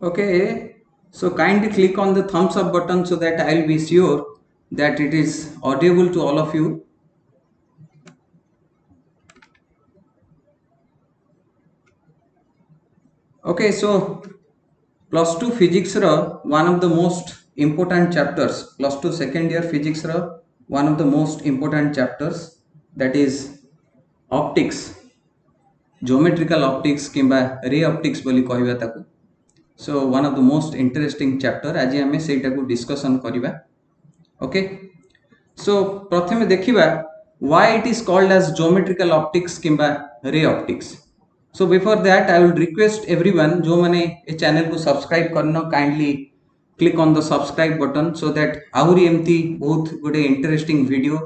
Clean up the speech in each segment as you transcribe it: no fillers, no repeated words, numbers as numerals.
Okay, so kindly click on the thumbs up button so that I'll be sure that it is audible to all of you. Okay, so plus 2 physics ର one of the most important chapters, plus 2 second year physics ର one of the most important chapters, that is optics, geometrical optics किंबा ray optics बोली कहबा ताकू. So one of the most interesting chapter आज आमे सेटा को डिस्कशन करिबा. Okay, so प्रथमे देखिबा why it is called as geometrical optics किंबा ray optics. So before that I will request everyone जो माने ए चैनल को सब्सक्राइब करना, kindly click on the subscribe button so that आहुरी एमती बहुत गुडे इंटरेस्टिंग वीडियो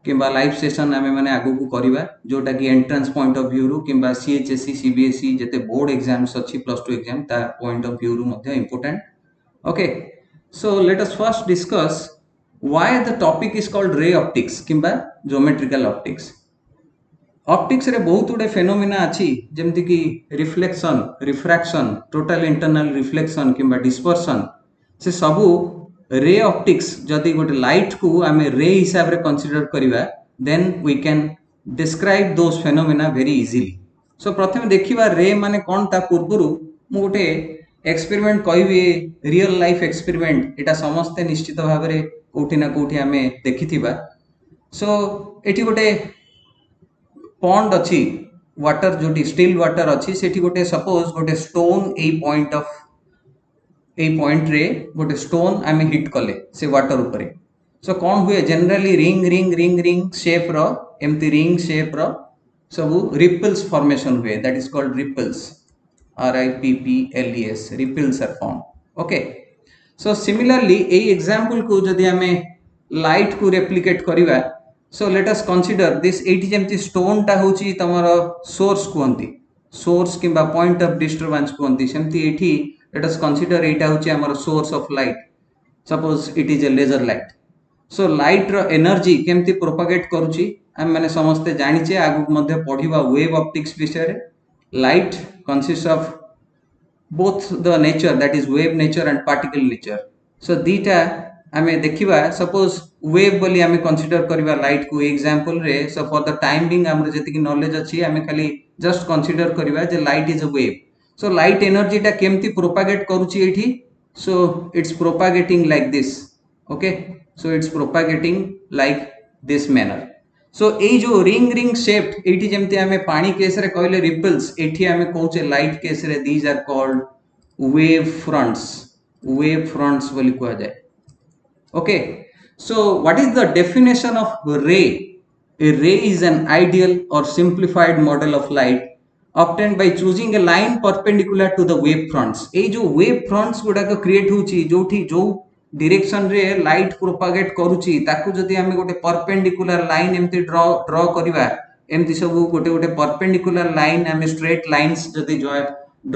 किंबा लाइव सेशन आमे माने आगु को करिबा जोटा कि एंट्रेंस पॉइंट ऑफ व्यू रु किंबा सीएचएससी सीबीएसई जेते बोर्ड एग्जाम्स अछि प्लस 2 एग्जाम ता पॉइंट ऑफ व्यू रु मध्ये important. Okay, so let us first discuss why the topic is called ray optics किंबा geometrical optics. ऑप्टिक्स रे बहुत गुडे फेनोमेना अछि जेमति कि reflection, refraction, total internal reflection किंबा डिस्पर्शन. से सबु रे ऑप्टिक्स जदि गोटे लाइट को आमे रे हिसाब रे कंसीडर करिवा then we can describe those phenomena very easily. So प्रथमे देखिबा रे माने कोन ता पूर्वरु मु गोटे एक्सपेरिमेंट कहबी, रियल लाइफ एक्सपेरिमेंट. एटा समस्त निश्चित भाव रे कोठी ना कोठी आमे देखिथिबा. सो एठी गोटे पॉन्ड अच्छी वाटर जो स्टिल वाटर अच्छी सेठी गोटे सपोज गोटे stone A point of A point रे गोटे स्टोन आमे हिट कले से वाटर ऊपर. सो कौन हुए generally ring ring ring ring shape रो एमती रिंग शेप रो सब रिपल्स फॉर्मेशन हुए, that is called ripples, RIPPLES, ripples are form. Okay, so similarly ए एग्जांपल को जदि आमे लाइट को रेप्लिकेट करिवा. So let us consider this एटी जेमती स्टोन टा होची तमरो सोर्स कहंती, सोर्स किंबा पॉइंट ऑफ डिस्टरबेंस कहंती. सेमती एठी let us consider एटा होची हमर source of light. Suppose it is a laser light. So light रो एनर्जी केमती प्रोपागेट करूची हम माने समस्त जानिचे, आगु मध्ये पढिबा वेव ऑप्टिक्स विषय रे. Light consist of both the nature, that is wave nature and particle nature. So dita आमे देखिबा सपोज वेव बोली आमे कंसीडर करिबा लाइट को एग्जांपल रे. सो फॉर द टाइम बिंग हमर जति कि नॉलेज अछि आमे खाली जस्ट कंसीडर करिबा जे light is a wave. So light energy टा केमती प्रोपागेट करूची एठी. So it's propagating like this. Okay, so it's propagating like this manner. So ए जो रिंग रिंग शेप एठी जेमती आमे पानी केस रे कहले रिपल्स, एठी आमे कहूचे लाइट केस रे these are called wave fronts. Wave fronts बोली कहा जाए. Okay, so what is the definition of ray? A ray is an ideal or simplified model of light obtained by choosing a line perpendicular to the wave fronts. ए जो wave fronts गुडा को create होची जोठी जो direction रे light propagate करूची ताकू जदी हमें गोटे परपेंडिकुलर लाइन एमती ड्रॉ करिवा, एमती सब गोटे गोटे परपेंडिकुलर लाइन हमें स्ट्रेट लाइंस जदी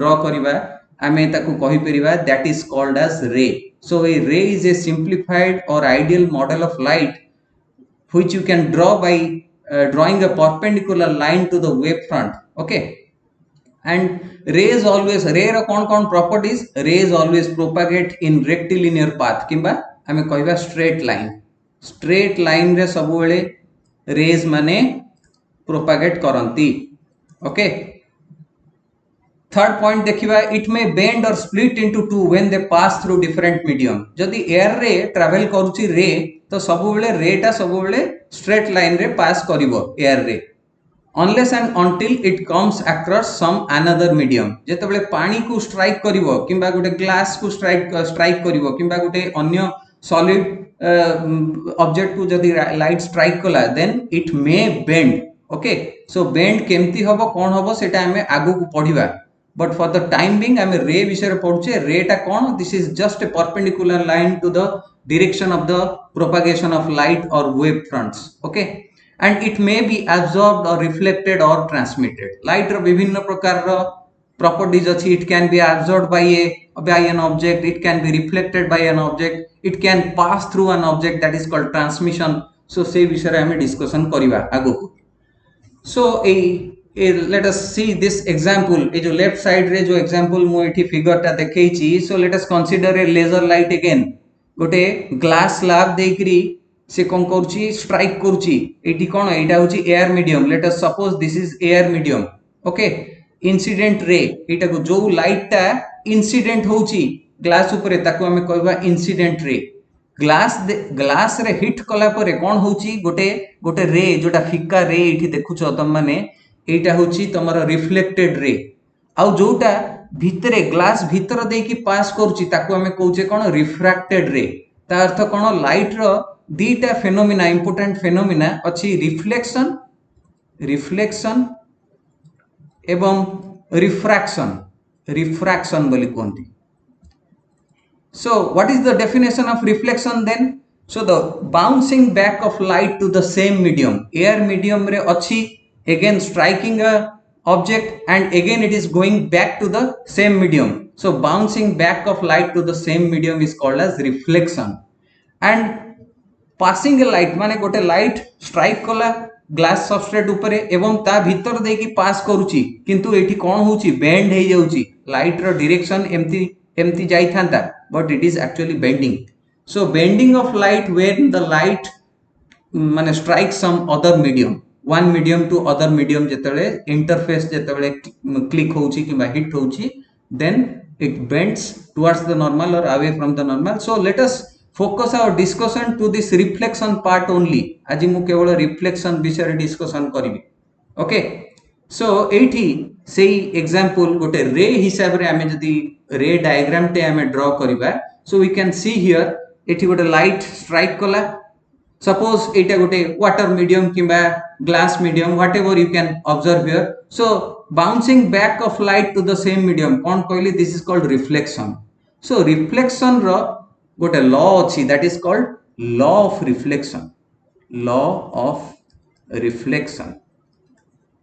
ड्रॉ करिवा हमें ताकू कहि परिबा दैट इज कॉल्ड एज रे. So a ray is a simplified or ideal model of light which you can draw by drawing a perpendicular line to the wave front. Okay, and rays always, ray ର कौन कौन properties, rays always propagate in rectilinear path किंबा हमें कहबा straight line. straight line रे सब बेले rays माने propagate करंती. Okay, थर्ड पॉइंट देखिबा इट मे बेंड और split into two when they pass through different medium. जदि एयर रे ट्रैवल करूची रे तो सब बेले रे टा सब बेले स्ट्रेट लाइन रे पास करिवो एयर रे, unless and until it comes across some another medium. जेते बेले पानी को स्ट्राइक करिवो किंबा गोटे ग्लास को स्ट्राइक करिवो किंबा गोटे अन्य सॉलिड ऑब्जेक्ट को जदि लाइट स्ट्राइक कला then it may bend. Okay, so bend केमती हबो कोन हबो सेटा हमें आगु को पढिबा. But for the time being I am ray विषय पढ़ुचे. रे टा कौन, this is just a perpendicular line to the direction of the propagation of light or wave fronts. Okay, and it may be absorbed or reflected or transmitted. light रो विभिन्न प्रकार रो properties अछि. it can be absorbed by an object, it can be reflected by an object, it can pass through an object, that is called transmission. so से विषय रे हमें discussion करिबा आगु. सो ए let us see this example. ये जो left side रे जो example मु एठी फिगर टा देखैछि, so let us consider a laser light again. गोटे ग्लास स्लैब देकरी से कोन करछि स्ट्राइक करछि. एठी कोन एटा होछि air medium. Let us suppose this is air medium. Okay, incident रे एटा को जो लाइट टा इंसिडेंट होछि ग्लास ऊपर ताको हमें कहबा इंसिडेंट रे. ग्लास रे हिट कला परे कोन होछि गोटे गोटे रे जोटा फिका रे एठी देखुछो तम माने एटा होछि तमरो रिफ्लेक्टेड रे. आउ जोटा भितरे ग्लास भीतर दे की पास करूची ताको हमें कहूचे कोन रिफ्रैक्टेड रे. ता अर्थ कोन लाइट रो दीटा फेनोमेना इंपोर्टेंट फेनोमेना अछि रिफ्लेक्शन रिफ्लेक्शन एवं रिफ्रैक्शन बोली कहंती. So what is the definition of reflection then? So the bouncing back of light to the same medium. Air medium रे अच्छी again striking a object and again it is going back to the same medium. So bouncing back of light to the same medium is called as reflection. And passing a light माने गोटे light strike कला glass substrate ऊपर एवं ता भीतर दे की पास करूची किंतु एठी कोन होची बेंड हे जाउची. लाइट रो डायरेक्शन एमती जाई थांता but it is actually bending. So bending of light when the light माने strikes some other medium, one medium to other medium जेतबेले इंटरफेस जेतबेले क्लिक होउची किबा हिट होउची, then it bends towards the normal or away from the normal. So let us focus our discussion to this reflection part only. आज मु केवल reflection विषय discussion करिवि. Okay, so एठी सेही एग्जांपल गोटे रे हिसाब रे आमे जदी रे डायग्राम टे आमे ड्रॉ करिबा. So we can see here एठी गोटे लाइट स्ट्राइक कला. सपोज एटा गोटे वाटर मीडियम किबा glass medium whatever you can observe here. So bouncing back of light to the same medium कोन कहली this is called reflection. So reflection रो गोटे लॉ अछि that is called law of reflection. Law of reflection.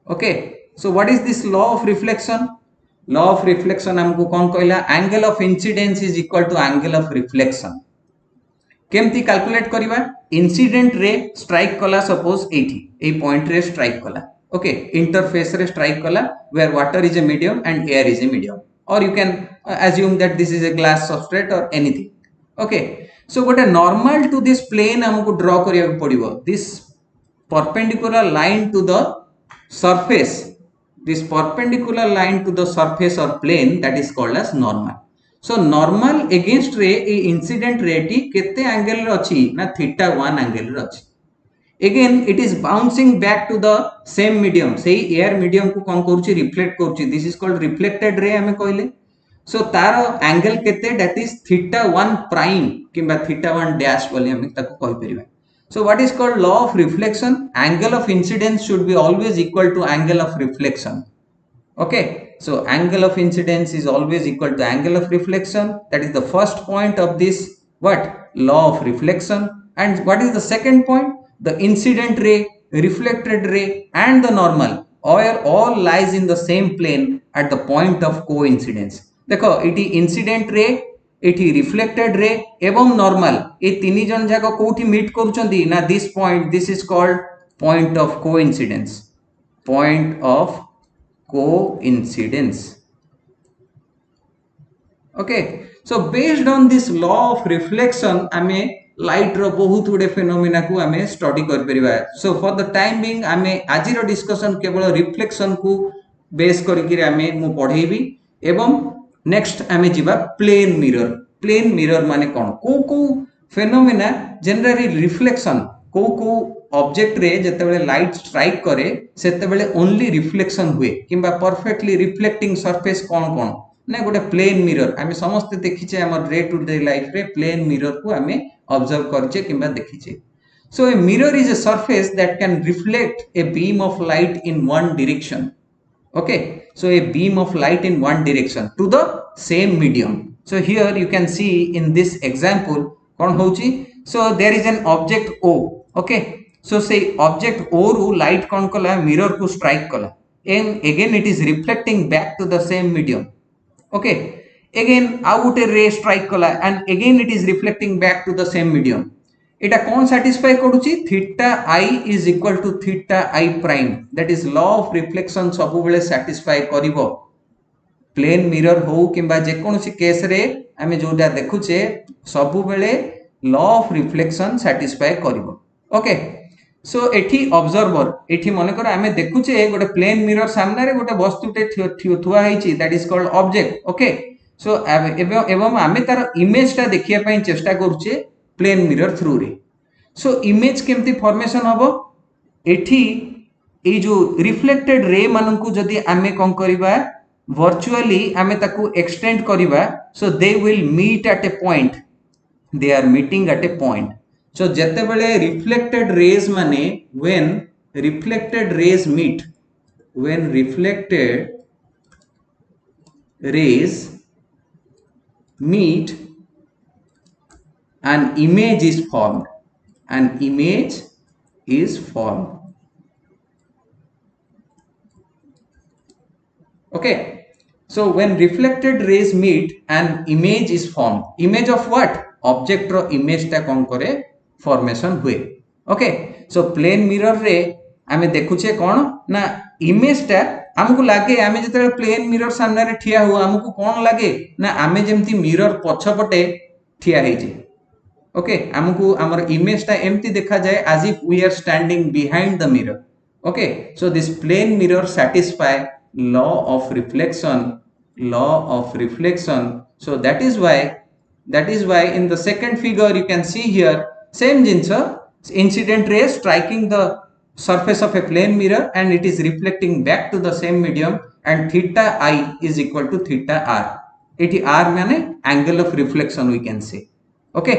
Okay, so what is this law of reflection? Law of reflection हमको कौन कहला angle of incidence is equal to angle of reflection. केमती calculate करिवा incident ray strike कला suppose एठी ए point रे strike कला. ओके, इंटरफेस रे स्ट्राइक कला where water is a medium and air is a medium और you can assume that this is a glass substrate or anything. ओके, सो गोटे नॉर्मल टू दिस प्लेन हमको ड्रॉ करिया पड़िबो. This perpendicular line to the surface, this perpendicular line to the surface or plane, that is called as normal. So normal against ray a incident ray ti kete angle रे अछि ना θ1 angle रे अछि. Again it is bouncing back to the same medium. सेही air medium को कोन करूची reflect करूची. This is called reflected ray हमें कहले. So तार angle केते that is θ1 prime किबा θ1 dash बोली हमें ताको कहि परिबा. So what is called law of reflection? Angle of incidence should be always equal to angle of reflection. Okay, so angle of incidence is always equal to angle of reflection. That is the first point of this what law of reflection. And what is the second point? The incident ray, reflected ray and the normal all lies in the same plane at the point of coincidence. देखो इटी incident ray एठी reflected ray एवं normal ए तीन जन जाक कोठी meet करूचंती ना this point. This is called point of coincidence. Point of coincidence. Okay, so based on this law of reflection आमे लाइट रो बहुत गुडे फेनोमेना को आमे स्टडी कर परिबा. So for the time being आमे आज रो डिस्कशन केवल रिफ्लेक्शन को बेस करके आमे मु पढेबी एवं नेक्स्ट आमे जिबा प्लेन मिरर. प्लेन मिरर माने कोन को फेनोमेना जनरली रिफ्लेक्शन को ऑब्जेक्ट रे जतेबेले लाइट स्ट्राइक करे सेतेबेले ओनली रिफ्लेक्शन हुए किबा परफेक्टली रिफ्लेक्टिंग सरफेस कोन ना गोटे प्लेन मिरर आमे समस्त देखिचे हमर डे टू डे लाइफ रे प्लेन मिरर को आमे ऑब्जर्व करचे किबा देखिचे. So a mirror is a surface that can reflect a beam of light in one direction. Okay, so a beam of light in one direction to the same medium. So here you can see in this example kon hochi. So there is an object O. Okay, so say object O ru light kon kala mirror ku strike kala and again it is reflecting back to the same medium. Okay, again out a ray strike kala and again it is reflecting back to the same medium. एटा कौन satisfy करूची theta I is equal to theta I prime that is law of reflection सब बेले satisfy करिवो plane mirror हो किंबा जे कोनोसी case रे आमे जोटा देखुचे सब बेले लॉ ऑफ रिफ्लेक्शन सैटिस्फाई करिवो ओके सो एठी ऑब्जर्वर एठी माने कर आमे देखुचे गोटे प्लेन मिरर सामने रे गोटे वस्तुटे थुआ हेची that is called object okay so एवं आमे तार इमेज टा देखिया पई चेष्टा करूचे प्लेन मिरर थ्रू रे सो इमेज केमती फॉर्मेशन हबो एठी ए जो रिफ्लेक्टेड रे मानकु जदी आमे कोन करिबा वर्चुअली आमे ताकू एक्सटेंड करिबा so they will meet at a point they are meeting at a point so jete bele reflected rays mane when reflected rays meet when reflected rays meet an image is formed okay so when reflected rays meet an image is formed image of what object रो image टा कोन करे formation हुए okay so plane mirror रे आमे देखुचे कोन ना image टा हमकु लागे आमे जते प्लेन मिरर सामने रे ठिया हो हमकु कोन लागे ना आमे जेमती मिरर पछपटे ठिया हे जे ओके हमकु हमर इमेज टा एमती देखा जाए as if we are standing behind the mirror okay so this plane mirror satisfy law of reflection so that is why in the second figure you can see here same jinsa incident ray striking the surface of a plane mirror and it is reflecting back to the same medium and theta I is equal to theta r it r means angle of reflection we can say okay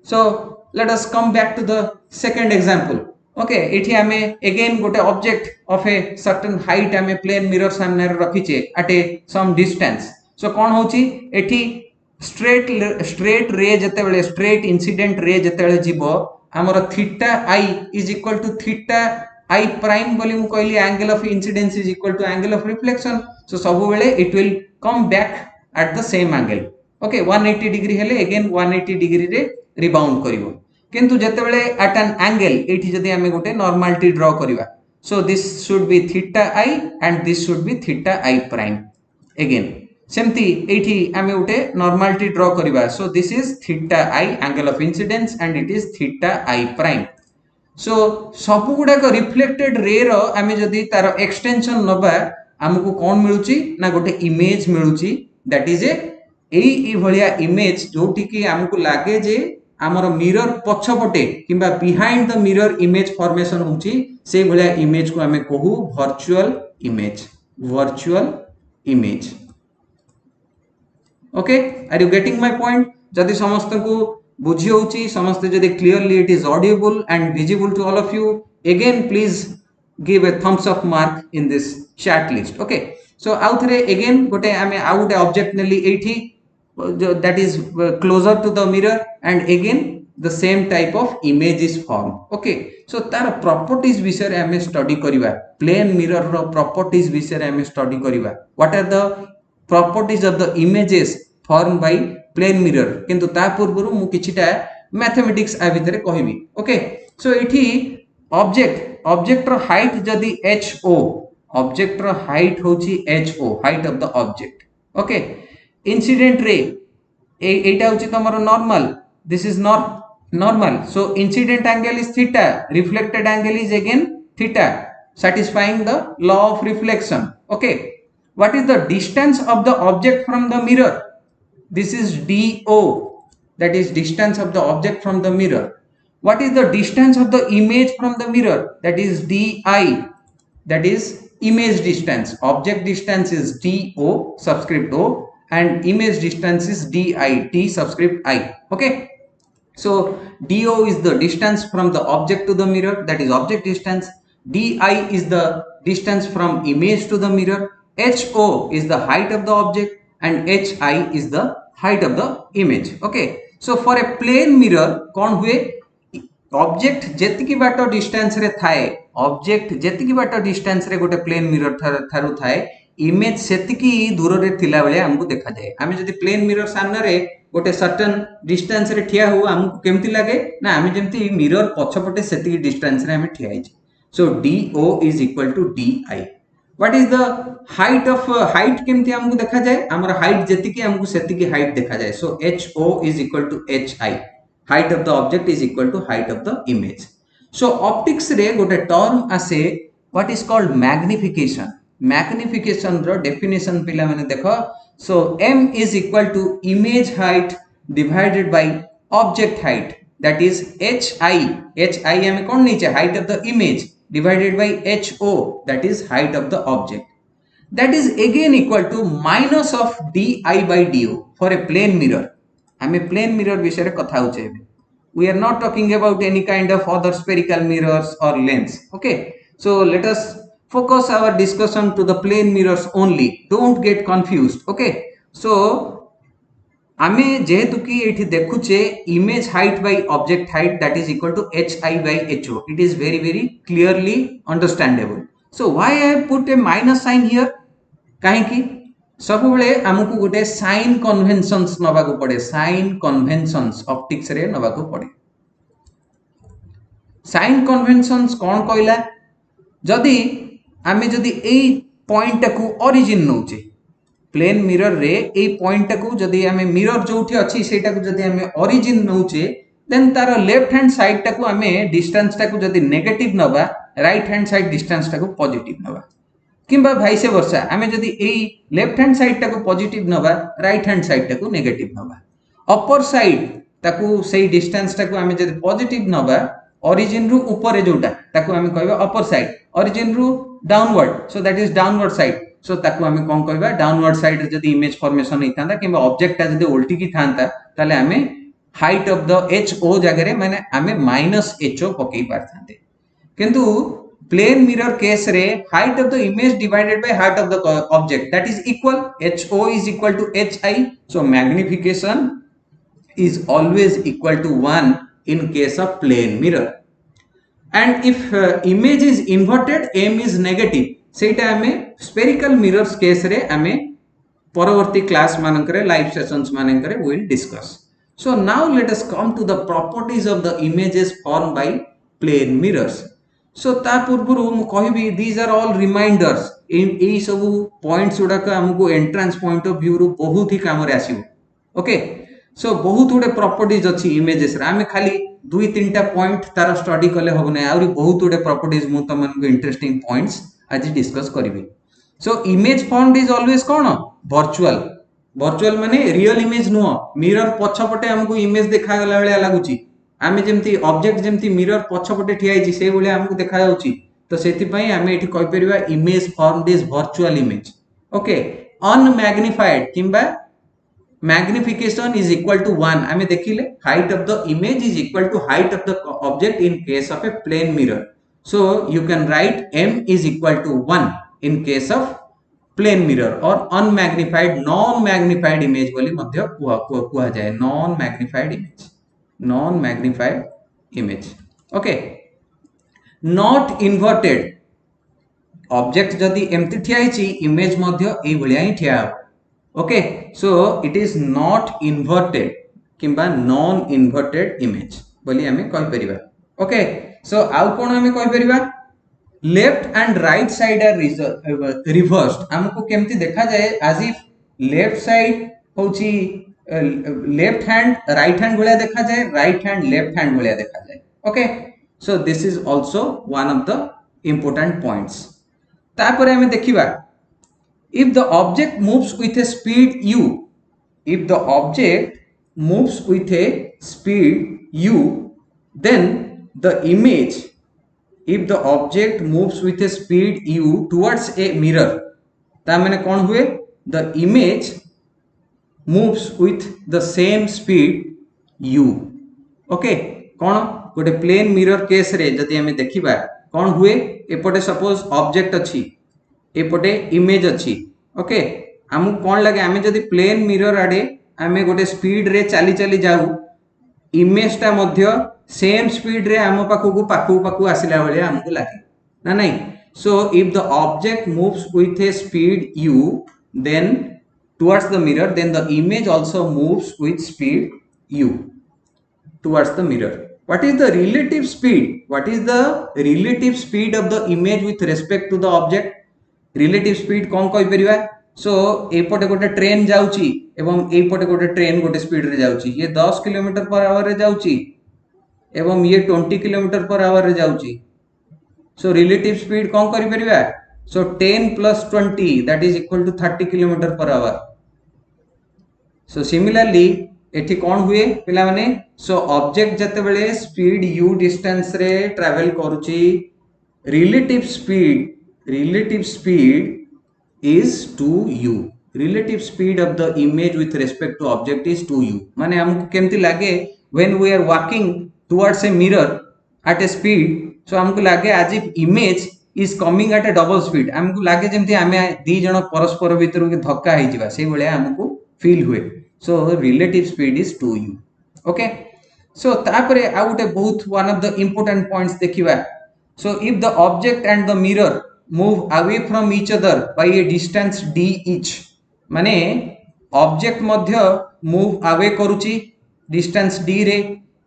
so let us come back to the second example okay एठी हमें again गोटे object of a certain height हमें plane mirror सामने रखिचे at a some distance so कौन होची एठी straight रे जते बेले स्ट्रेट इंसिडेंट रे जते बेले जीवो हमर theta I is equal to theta I prime बोली मु कहली angle of incidence is equal to angle of reflection so सब बेले it will come back at the same angle okay 180 degree हेले अगेन 180 डिग्री रे रिबाउंड करिवो किंतु जते बेले एट एन एंगल एठी जदी हमें गोटे नॉर्मलिटी ड्रॉ करिवा so this should be theta i and this should be theta I prime again सेमती एठी आमे उठे नॉर्मलिटी ड्रॉ करिवा so this is theta i angle of incidence and it is theta I prime so सब गुडा को रिफ्लेक्टेड रे रो आमे जदी तार एक्सटेंशन नबा हमकु कोन मिलुची ना गोटे इमेज मिलुची दैट इज ए भलिया इमेज जोटी की हमकु लागे जे हमर मिरर पछपटे किबा behind the mirror image formation होची से भलिया इमेज को हमें कहू virtual image okay are you getting my point जदि समस्त को बुझी होची समस्त जदि clearly it is audible and visible to all of you again please give a thumbs up mark in this chat list okay so out thre again gote ame out object neli ethi that is closer to the mirror and again the same type of image is formed okay so tar properties विषय रे हमें study करिवा plane mirror रो properties विषय रे हमें study करिवा what are the properties of the images formed by plane mirror किंतु ता पूर्वरु मु किछिटा mathematics आ भितरे कहिबी ओके सो एठी ऑब्जेक्ट रो हाइट जदी ho ऑब्जेक्ट रो हाइट होची ho height of the object okay incident रे एटा होची तमरो normal this is not normal so incident angle is theta reflected angle is again theta satisfying the law of reflection okay what is the distance of the object from the mirror this is do that is distance of the object from the mirror what is the distance of the image from the mirror that is di that is image distance object distance is do subscript o and image distance is di t subscript I okay so do is the distance from the object to the mirror that is object distance di is the distance from image to the mirror ho is the height of the object and hi is the height of the image okay so for a plane mirror कौन हुए object जेतिकी बाटो distance रे थाए object जेतिकी बाटो distance रे गोटे plane mirror Tharu थाए image सेतिकी दूर रे थिला बेले हमकु देखा जाए हम जदी प्लेन मिरर सामने रे गोटे सर्टेन डिस्टेंस रे ठिया हो हमको केमती लागे ना आमे जेमती मिरर पछपटे सेती डिस्टेंस रे हमें ठिया हिची so DO is equal to DI what is the height of height केमती हमको देखा जाए हमर हाइट जेती की हमको सेती की हाइट देखा जाए so HO is equal to HI height of the object is equal to height of the image so optics रे गोटे टर्म आसे what is called magnification magnification रो डेफिनेशन पिला माने देखो सो m is equal to image height divided by object height that is hi हमें कौन नीचे height of the image divided by ho that is height of the object that is again equal to minus of di by do for a plane mirror हमें plane mirror विषय रे कथा होचे we are not talking about any kind of other spherical mirrors or lens okay so let us focus our discussion to the plane mirrors only don't get confused okay so आमे जेहेतु कि एठी देखुचे image height by object height that is equal to hi by ho it is very clearly understandable so why I have put a minus sign here काहे कि सब बेले हमकु गोटे साइन कन्वेंशंस नबा को पड़े साइन कन्वेंशंस ऑप्टिक्स रे नबा को पड़े साइन कन्वेंशंस कौन कहला जदि आमे जदि एई पॉइंट को ओरिजिन नउचे प्लेन मिरर रे एई पॉइंट को जदि आमे मिरर जोठी अछि सेटा को जदि आमे ओरिजिन नउचे देन तार लेफ्ट हैंड साइड टा को आमे डिस्टेंस टा को जदि नेगेटिव नबा राइट हैंड साइड डिस्टेंस टा को पॉजिटिव नबा किंबा भाइसे वर्षा आमे जदि एई लेफ्ट हैंड साइड टा को पॉजिटिव नबा राइट हैंड साइड टा को नेगेटिव नबा अपर साइड ताकू सेई डिस्टेंस टा को आमे जदि पॉजिटिव नबा ओरिजिन रु ऊपर जोटा ताकू आमे कहबा अपर साइड ओरिजिन रु downward so that is downward side so ताकू आमे कोन कहबा डाउनवर्ड साइड जदि इमेज फॉर्मेशन हेतांता किंबा ऑब्जेक्ट टा जदि उल्टी की थांता ताले आमे हाइट ऑफ द HO जगह रे माने आमे माइनस HO पकई पारथांते किंतु प्लेन मिरर केस रे height of the image divided by height of the object that is equal HO is equal to HI so magnification is always equal to 1 in case of plane mirror and if image is inverted m is negative सेटा हमें spherical mirrors case रे हमें परवर्ती class मानकरे live sessions मानकरे we will discuss so now let us come to the properties of the images formed by plane mirrors so ता पूर्वरु मु कहबी these are all reminders एई सब पॉइंट्स उडा का हमको एंट्रेंस पॉइंट ऑफ व्यू रु बहुत ही काम रे आसीबो ओके सो बहुत गुडे प्रॉपर्टीज अछि इमेजेस रे हमें खाली दुई तीनटा पॉइंट तार स्टडी कले होब नै आउरी बहुत गुडे प्रॉपर्टीज मु त मन को इंटरेस्टिंग पॉइंट्स आज डिस्कस करिवे so image formed is always cone virtual virtual माने रियल इमेज नो मिरर पछपटे हमको इमेज देखा गला बेले लागुची आमे जेमती ऑब्जेक्ट जेमती मिरर पछपटे ठियाई से बेले हमको देखा जाउची तो सेति पई आमे एठी कहि परिबा image formed is virtual image okay unmagnified किंबा magnification is equal to 1 हमें देखिले height of the image is equal to height of the object in case of a plane mirror so you can write m is equal to 1 in case of plane mirror or unmagnified non magnified image बोली मध्य कुआ जाए non magnified image okay not inverted object जदि एमती ठिया हिची image मध्य एई भलिया ही ठिया okay so it is not inverted किंबा non inverted image बोली हमें कहि परिबा okay so आउ कोन हमें कहि परिबा left and right side are reversed हमको केमती देखा जाए as if लेफ्ट साइड होची लेफ्ट हैंड राइट हैंड भलिया देखा जाए राइट हैंड लेफ्ट हैंड भलिया देखा जाए okay so this is also one of the important points तापरे हमें देखिबा if the object moves with a speed u if the object moves with a speed u then the image if the object moves with a speed u towards a mirror ता माने कोन हुए the image moves with the same speed u okay कोन गोटे plane mirror case रे जदि हमें देखिबा कोन हुए एपटे suppose object अछि एपटे इमेज अछि ओके हमु कोन लागे हमें जदि प्लेन मिरर आडे हमें गोटे स्पीड रे चली चली जाऊ इमेज ता मध्य सेम स्पीड रे हम पाखु आसिला भलिया हमको लागे ना नहीं सो if the object moves with A speed u then towards the mirror, then the image also moves with speed u towards the mirror. What is the relative speed? What is the relative speed of the image with respect to the object? Relative speed कौन कहि परिबा? सो एपटे गोटे train जाउची एवं एपटे गोटे train गोटे speed रे जाउची, ये 10 किलोमीटर पर आवर रे जाउची एवं ये 20 किलोमीटर पर आवर रे जाउची. सो रिलेटिव स्पीड कौन करि परिबा? सो 10 plus 20 that is equal to 30 kilometre per hour. So similarly एठी कौन हुए पिला माने? सो ऑब्जेक्ट जते बेले स्पीड u डिस्टेंस रे ट्रैवल करूची, relative speed is 2u. relative speed of the image with respect to object is 2u. माने हमको केमती लागे when we are walking towards a mirror at a speed, so हमको लागे as if image is coming at a double speed. हमको लागे जेमती आमे दी जण परस्पर भितर के धक्का हे जिवा से बेले हमको फील हुए. so relative speed is 2u. okay, so तापरे आ गुटे बहुत one of the important points देखिबा. so if the object and the mirror move away from each other by a distance d each, माने ऑब्जेक्ट मध्य move away करूची distance d रे,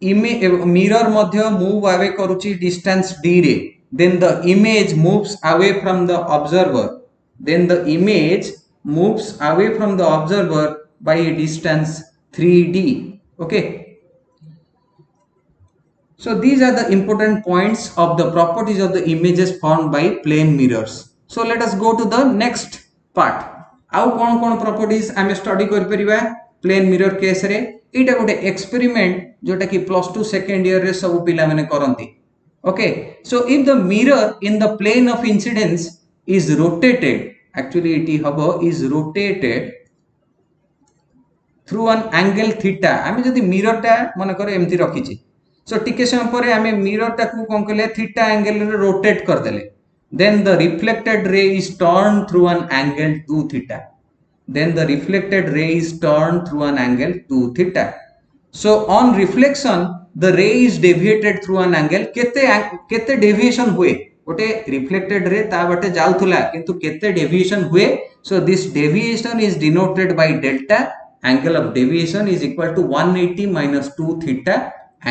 mirror मध्य move away करूची distance d रे, then the image moves away from the observer, by a distance 3d. okay, so these are the important points of the properties of the images formed by plane mirrors. so let us go to the next part. आउ कौन कौन properties आमे study कर परिबा plane mirror case रे. एटा गोटे experiment जोटा कि +2 second year रे सब पिला माने करंती. Okay, so if the mirror in the plane of incidence is rotated, actually it हबो is rotated through an angle theta. आमे जदी मिरर टा माने करे एमती रखिची, सो टिके समय पर आमे मिरर टा को कोन कले थीटा एंगल रे रोटेट कर देले, then the reflected ray is turned through an angle 2 theta. So on reflection the ray is deviated through an angle. केते deviation हुए? गोटे reflected ray ता बटे जाउथुला किंतु केते deviation हुए? So this deviation is denoted by delta. Angle of deviation is equal to 180 minus 2 theta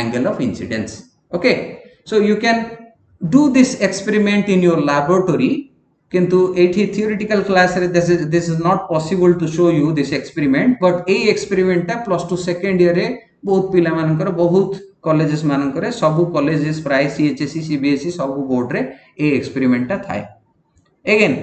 angle of incidence. okay, so you can do this experiment in your laboratory, किंतु एठी theoretical class रे this is not possible to show you this experiment, but A experiment टा +2 second year रे बहुत पिला मानकर बहुत colleges मानकर सब कॉलेजेस प्राय CHSE CBSE सब बोर्ड रे ए एक्सपेरिमेंट टा थाए. Again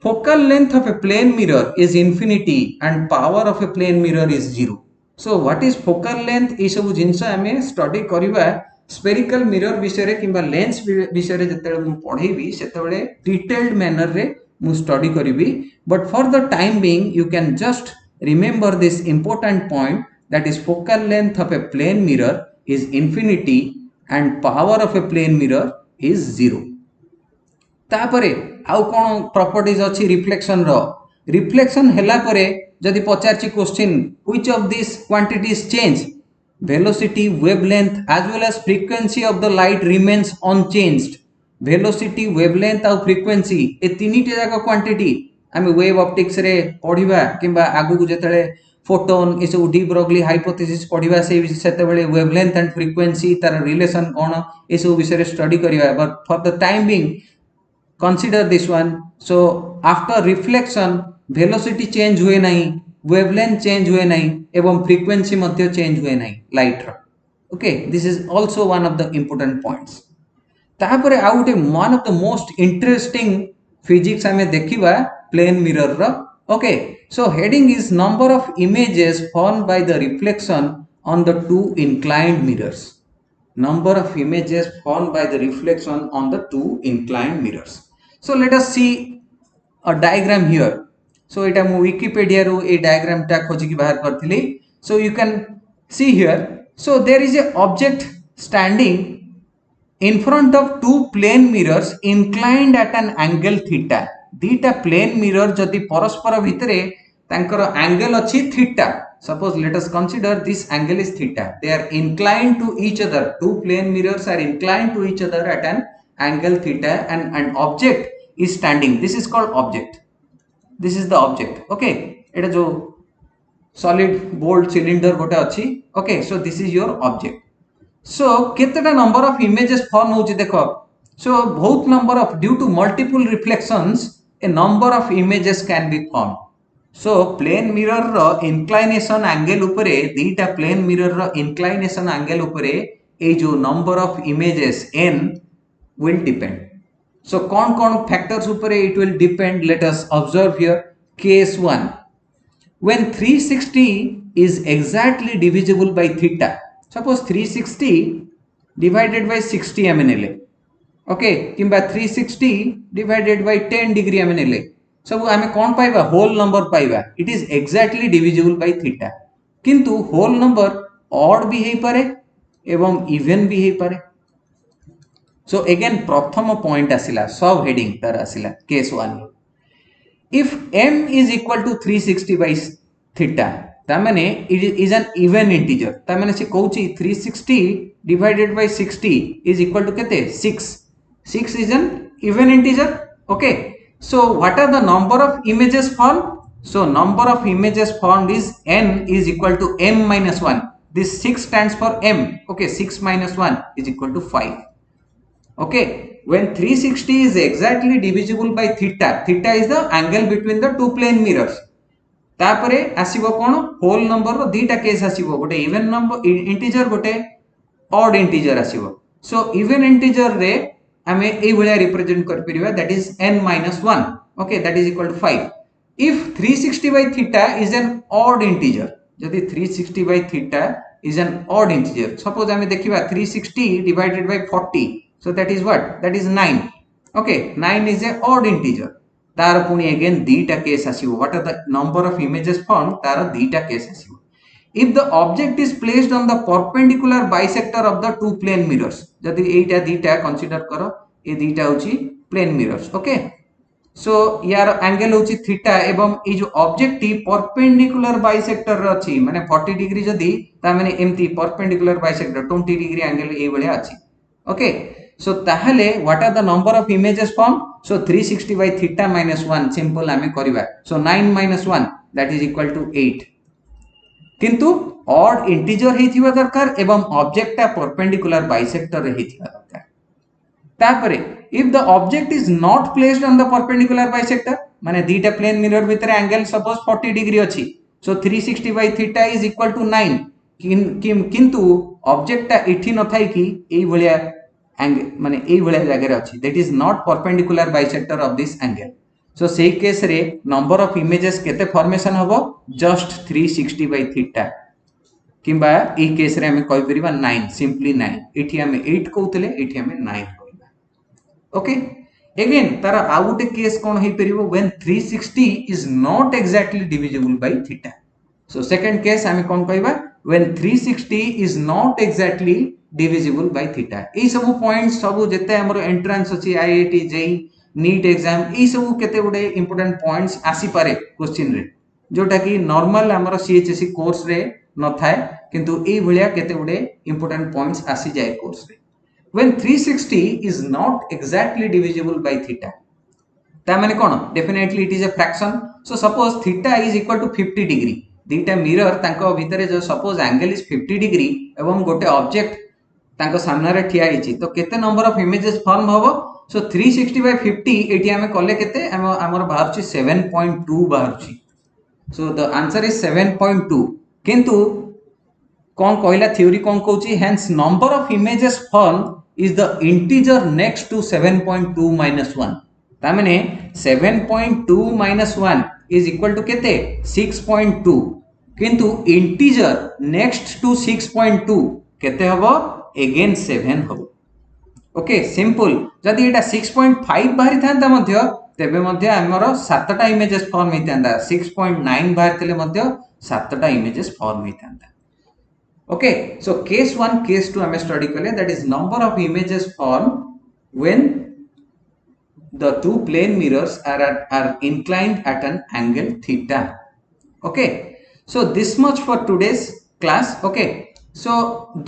focal length of a plane mirror is infinity and power of a plane mirror is 0. so what is focal length? ए सब जिंस हमें स्टडी करबा स्पेरिकल मिरर विषय रे किंबा लेंस विषय रे जते मु पढेबी सेतेबेले डिटेल्ड मैनर रे मु स्टडी करिबी. But for the time being you can just remember this important point, that is focal length of a plane mirror is infinity and power of a plane mirror is 0. तापरे आउ कोन properties अछि reflection रो? Reflection हैला परे जदि पचारची question which of this quantities change, velocity, wavelength as well as frequency of the light remains unchanged. velocity, wavelength और frequency ए तीनिटे जाक क्वांटिटी आमे वेव ऑप्टिक्स रे पढिबा किंबा आगु को जेतले फोटोन ए सब डी ब्रोगली हाइपोथेसिस पढिबा से सेते बेले वेवलेंथ एंड फ्रीक्वेंसी तार रिलेशन कोन ए सब विषय रे स्टडी करिबा. But for the time being consider this one. so after reflection velocity change हुए नहीं, wavelength change हुए नहीं एवं frequency मध्य change हुए नहीं light row. okay, this is also one of the important points. तापरे आउटे one of the most interesting physics हमें देखिबा plane mirror row. okay, so heading is number of images formed by the reflection on the two inclined mirrors. number of images formed by the reflection on the two inclined mirrors. so let us see a diagram here. so eta mu wikipedia ru a diagram ta खोजी की बाहर करथिली. so you can see here, so there is a object standing in front of two plane mirrors inclined at an angle theta. दीटा plane mirror जदि परस्पर भितरे तांकर angle अछि theta. suppose let us consider this angle is theta, they are inclined to each other, two plane mirrors are inclined to each other at an angle theta and an object is standing. this is called object, this is the object. okay, eta jo solid bold cylinder गोटे अच्छी okay so this is your object so केतेटा number of images form होची देखो so बहुत number of due to multiple reflections a number of images can be form so plane mirror रो inclination angle उपरे दीटा plane mirror रो inclination angle उपरे ए जो number of images n will depend so कौन factors उपरे it will depend let us observe here case 1 when 360 is exactly divisible by theta suppose 360 divided by 60 mnla okay किंबा 360 divided by 10 degree mnla सब आमे कौन पाइबा whole number पाइबा it is exactly divisible by theta किंतु whole number odd भी हेई पारे एवं इवन भी हेई पारे सो अगेन प्रथम पॉइंट आसिला सब हेडिंग तार आसिला case 1 if m is equal to 360 by theta ता माने it is an even integer ता माने से कहउची 360 divided by 60 is equal to केते 6 is an even integer okay so what are the number of images formed so number of images formed is n is equal to m minus 1 this 6 stands for m okay 6 minus 1 is equal to 5 okay when 360 is exactly divisible by theta theta is the angle between the two plane mirrors तापरे आसीबो कोन whole number रो दीटा case आसीबो गोटे even number integer गोटे odd integer आसीबो so even integer रे हमें ए भलिया रिप्रेजेंट कर परिबा that is n minus 1 okay that is equal to 5 if 360 by theta is an odd integer जदि 360 by theta is an odd integer suppose हमें देखिबा 360 divided by 40 so that is what that is 9 okay 9 is a odd integer तार पुनी again दीटा case आसीबो what are the number of images form तार दीटा case आसीबो if the object is placed on the perpendicular bisector of the two plane mirrors जदि एटा दीटा consider करो ए दीटा होची प्लेन मिरर्स ओके सो यार एंगल होची थीटा एवं ए जो ऑब्जेक्ट टी परपेंडिकुलर बाइसेक्टर रे अछि माने 40 डिग्री जदि ता माने एम्ति परपेंडिकुलर बाइसेक्टर 20 डिग्री एंगल ए भलिया अछि ओके सो ताहले what are the number of images form so 360 by theta minus 1 simple आमे करिबा सो 9 minus 1 that is equal to 8 किंतु ऑड इंटीजर हेथिबा दरकार एवं ऑब्जेक्ट परपेंडिकुलर बाइसेक्टर रे हेथिबा दरकार तापरे if the object is not placed on the perpendicular bisector माने दीटा plane mirror भितर एंगल सपोज 40 डिग्री अछि सो 360 by theta is equal to 9 किंतु ऑब्जेक्ट इठी न थाई कि एई भलिया एंगल माने एई भलिया जगह रे अछि that is not perpendicular bisector of this angle so सेही केस रे नंबर ऑफ इमेजेस केते फॉर्मेशन हबो जस्ट 360 by theta किंबा ए केस रे हमें कहि परिबा 9 सिंपली 9 एठी हमें 8 कहउतले एठी हमें 9 कहबा ओके अगेन तार आ गुटे केस कोन हे परिबो when 360 is not exactly divisible by theta so second case हमें कोन कहबा when 360 is not exactly divisible by theta ए सब पॉइंट्स सब जते हमर एंट्रेंस अछि आईआईटी जेई नीट एग्जाम ए सब केते गुडे इंपोर्टेंट पॉइंट्स आसी पारे क्वेश्चन रे जोटा कि नॉर्मल हमर सीएचएससी कोर्स रे न थाए किंतु ए भलिया केते गुडे इंपोर्टेंट पॉइंट्स आसी जाय कोर्स रे when 360 is not exactly divisible by theta ता माने कोन definitely it is a fraction so suppose theta is equal to 50 degree दीटा मिरर तांको भितरे जो सपोज एंगल इज 50 डिग्री एवं गोटे ऑब्जेक्ट तांको सामने रे ठिया हिची तो केते नंबर ऑफ इमेजेस फॉर्म होबो सो 360 by 50 एटी हमें कले केते हमर बाहरची 7.2 बाहरची सो द आंसर इज 7.2 किंतु कौन कहला थ्योरी कौन कहउची hence number of images form is the integer next to 7.2 minus 1 ता माने 7.2 minus 1 is equal to केते 6.2 किंतु integer next to 6.2 केते हबो अगेन 7 हबो ओके सिंपल जदि एटा 6.5 बाहरी थांता मध्य तेबे मध्य हमर 7टा इमेजेस फॉर्म हेतांदा 6.9 बाहर तले मध्य 7टा इमेजेस फॉर्म हेतांदा okay so case 1 case 2 hame study kale that is number of images formed when the two plane mirrors are inclined at an angle theta okay so this much for today's class okay so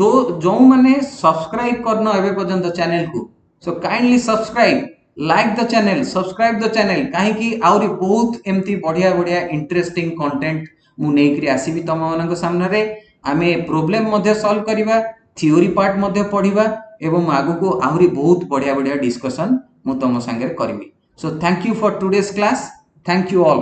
do जो माने subscribe करना एबे पर्यंत channel को so kindly subscribe like the channel subscribe the channel काहे कि आउरी बहुत एमती बढ़िया बढ़िया इंटरेस्टिंग कंटेंट मु नेकरी आसीबी तम मानक सामने आमे प्रॉब्लम मध्य सॉल्व करिबा थियोरी पार्ट मध्य पढ़िबा एवं आगु को आहुरी बहुत बढ़िया बढ़िया डिस्कशन मु तम संगे करबी so thank you for today's class thank you all